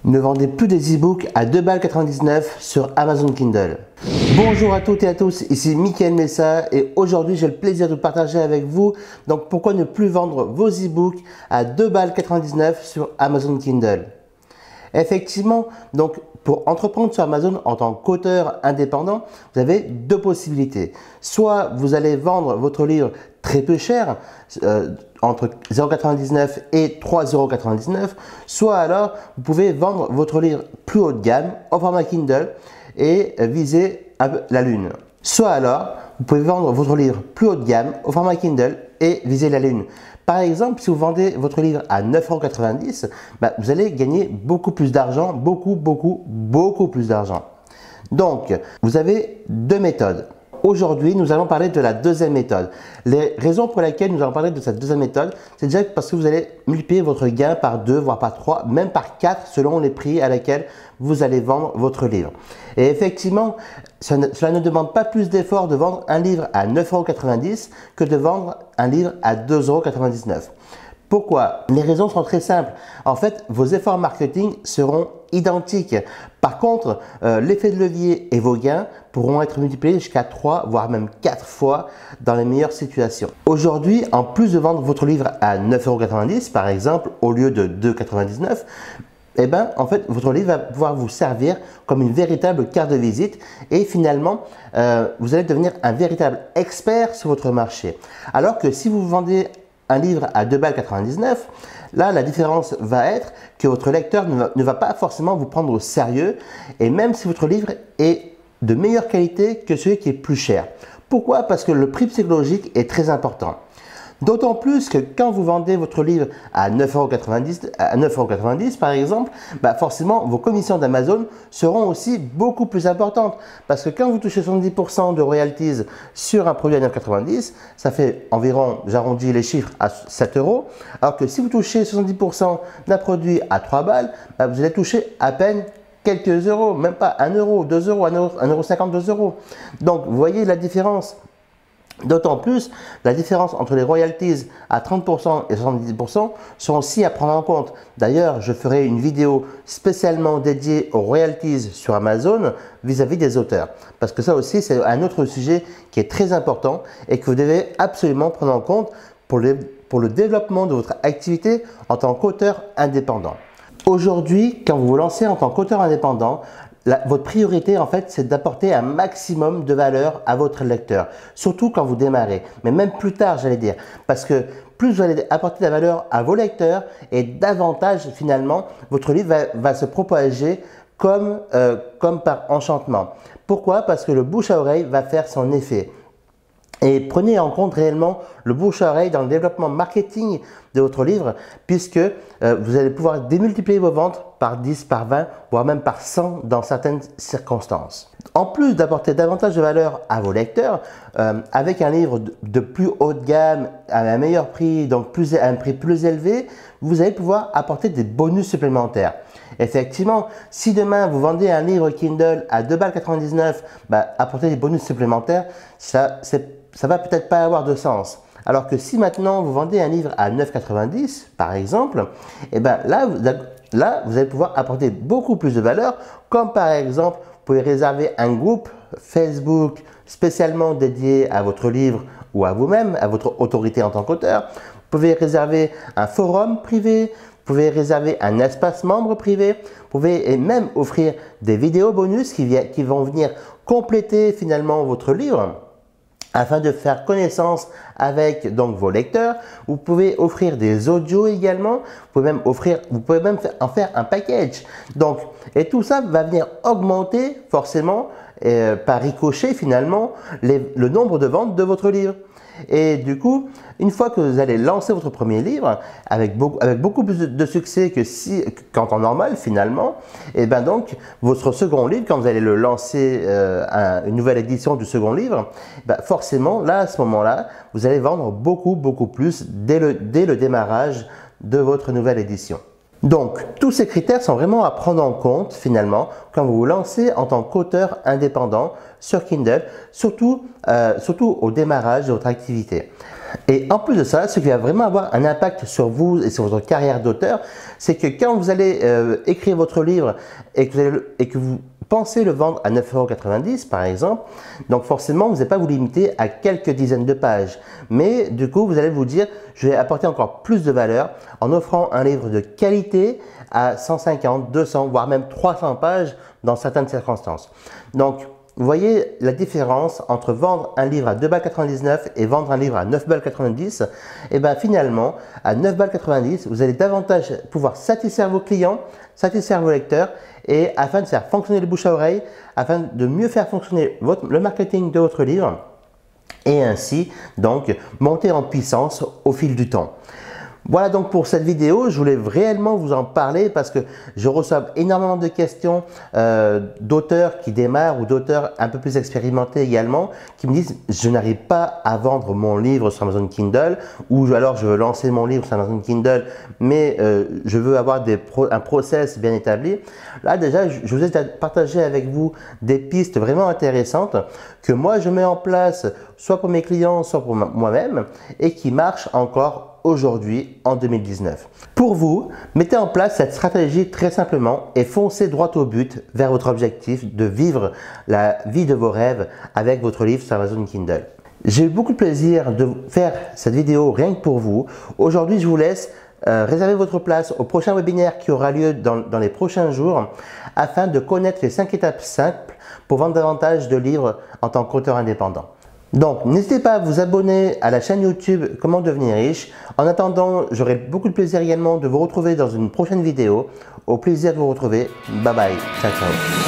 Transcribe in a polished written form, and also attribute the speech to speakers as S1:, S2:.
S1: Ne vendez plus des e-books à 2,99 € sur Amazon Kindle. Bonjour à toutes et à tous, ici Mickaël Messa et aujourd'hui j'ai le plaisir de partager avec vous donc pourquoi ne plus vendre vos e-books à 2,99 € sur Amazon Kindle. Effectivement, donc pour entreprendre sur Amazon en tant qu'auteur indépendant, vous avez deux possibilités. Soit vous allez vendre votre livre très peu cher, entre 0,99 € et 3,99 €, soit alors vous pouvez vendre votre livre plus haut de gamme au format Kindle et viser la lune. Soit alors vous pouvez vendre votre livre plus haut de gamme au format Kindle et viser la lune. Par exemple, si vous vendez votre livre à 9,90 €, vous allez gagner beaucoup plus d'argent, beaucoup plus d'argent. Donc, vous avez deux méthodes. Aujourd'hui, nous allons parler de la deuxième méthode. Les raisons pour lesquelles nous allons parler de cette deuxième méthode, c'est déjà parce que vous allez multiplier votre gain par 2, voire par 3, même par 4 selon les prix à lesquels vous allez vendre votre livre. Et effectivement, cela ne demande pas plus d'efforts de vendre un livre à 9,90 € que de vendre un livre à 2,99 €. Pourquoi? Les raisons sont très simples. En fait, vos efforts marketing seront identiques. Par contre, l'effet de levier et vos gains pourront être multipliés jusqu'à 3, voire même 4 fois dans les meilleures situations. Aujourd'hui, en plus de vendre votre livre à 9,90 € par exemple, au lieu de 2,99 €, en fait, votre livre va pouvoir vous servir comme une véritable carte de visite et finalement, vous allez devenir un véritable expert sur votre marché. Alors que si vous vendez un livre à 2,99 €, là, la différence va être que votre lecteur ne va pas forcément vous prendre au sérieux et même si votre livre est de meilleure qualité que celui qui est plus cher. Pourquoi? Parce que le prix psychologique est très important. D'autant plus que quand vous vendez votre livre à 9,90 € par exemple, forcément vos commissions d'Amazon seront aussi beaucoup plus importantes. Parce que quand vous touchez 70% de royalties sur un produit à 9,90 €, ça fait environ, j'arrondis les chiffres, à 7 €. Alors que si vous touchez 70% d'un produit à 3 balles, vous allez toucher à peine quelques euros, même pas 1 €, 2 €, 1,50 €, 2 €. Donc vous voyez la différence. D'autant plus, la différence entre les royalties à 30% et 70% sont aussi à prendre en compte. D'ailleurs, je ferai une vidéo spécialement dédiée aux royalties sur Amazon vis-à-vis des auteurs. Parce que ça aussi, c'est un autre sujet qui est très important et que vous devez absolument prendre en compte pour le développement de votre activité en tant qu'auteur indépendant. Aujourd'hui, quand vous vous lancez en tant qu'auteur indépendant, votre priorité, en fait, c'est d'apporter un maximum de valeur à votre lecteur, surtout quand vous démarrez, mais même plus tard, j'allais dire, parce que plus vous allez apporter de la valeur à vos lecteurs et davantage, finalement, votre livre va se propager comme par enchantement. Pourquoi? Parce que le bouche à oreille va faire son effet. Et prenez en compte réellement le bouche à oreille dans le développement marketing de votre livre puisque vous allez pouvoir démultiplier vos ventes par 10, par 20, voire même par 100 dans certaines circonstances. En plus d'apporter davantage de valeur à vos lecteurs, avec un livre de plus haut de gamme, à un meilleur prix, donc à un prix plus élevé, vous allez pouvoir apporter des bonus supplémentaires. Effectivement, si demain vous vendez un livre Kindle à 2,99 €, apporter des bonus supplémentaires, ça va peut-être pas avoir de sens. Alors que si maintenant vous vendez un livre à 9,90 € par exemple, là vous allez pouvoir apporter beaucoup plus de valeur, comme par exemple, vous pouvez réserver un groupe Facebook spécialement dédié à votre livre ou à vous-même, à votre autorité en tant qu'auteur. Vous pouvez réserver un forum privé, vous pouvez réserver un espace membre privé, vous pouvez même offrir des vidéos bonus qui vont venir compléter finalement votre livre afin de faire connaissance avec donc vos lecteurs. Vous pouvez offrir des audios également, vous pouvez même en faire un package. Donc, et tout ça va venir augmenter forcément par ricochet finalement le nombre de ventes de votre livre. Et du coup, une fois que vous allez lancer votre premier livre avec beaucoup plus de succès qu'en temps normal finalement, donc votre second livre, quand vous allez le lancer une nouvelle édition du second livre, forcément là à ce moment-là, vous allez vendre beaucoup plus dès le démarrage de votre nouvelle édition. Donc, tous ces critères sont vraiment à prendre en compte finalement quand vous vous lancez en tant qu'auteur indépendant sur Kindle, surtout au démarrage de votre activité. Et en plus de ça, ce qui va vraiment avoir un impact sur vous et sur votre carrière d'auteur, c'est que quand vous allez écrire votre livre et que vous pensez le vendre à 9,90 € par exemple, donc forcément vous n'allez pas vous limiter à quelques dizaines de pages, mais du coup vous allez vous dire je vais apporter encore plus de valeur en offrant un livre de qualité à 150, 200 voire même 300 pages dans certaines circonstances. Donc vous voyez la différence entre vendre un livre à 2,99 € et vendre un livre à 9,90 €. Et bien finalement, à 9,90 €, vous allez davantage pouvoir satisfaire vos clients, satisfaire vos lecteurs, et afin de faire fonctionner le bouche à oreille, afin de mieux faire fonctionner le marketing de votre livre, et ainsi donc monter en puissance au fil du temps. Voilà donc pour cette vidéo, je voulais réellement vous en parler parce que je reçois énormément de questions d'auteurs qui démarrent ou d'auteurs un peu plus expérimentés également qui me disent je n'arrive pas à vendre mon livre sur Amazon Kindle, ou alors je veux lancer mon livre sur Amazon Kindle mais je veux avoir un process bien établi. Là déjà je vous ai partagé avec vous des pistes vraiment intéressantes que moi je mets en place soit pour mes clients soit pour moi-même et qui marchent encore aujourd'hui en 2019. Pour vous, mettez en place cette stratégie très simplement et foncez droit au but vers votre objectif de vivre la vie de vos rêves avec votre livre sur Amazon Kindle. J'ai eu beaucoup de plaisir de faire cette vidéo rien que pour vous. Aujourd'hui, je vous laisse réserver votre place au prochain webinaire qui aura lieu dans les prochains jours afin de connaître les 5 étapes simples pour vendre davantage de livres en tant qu'auteur indépendant. Donc, n'hésitez pas à vous abonner à la chaîne YouTube Comment devenir riche. En attendant, j'aurai beaucoup de plaisir également de vous retrouver dans une prochaine vidéo. Au plaisir de vous retrouver. Bye bye. Ciao, ciao.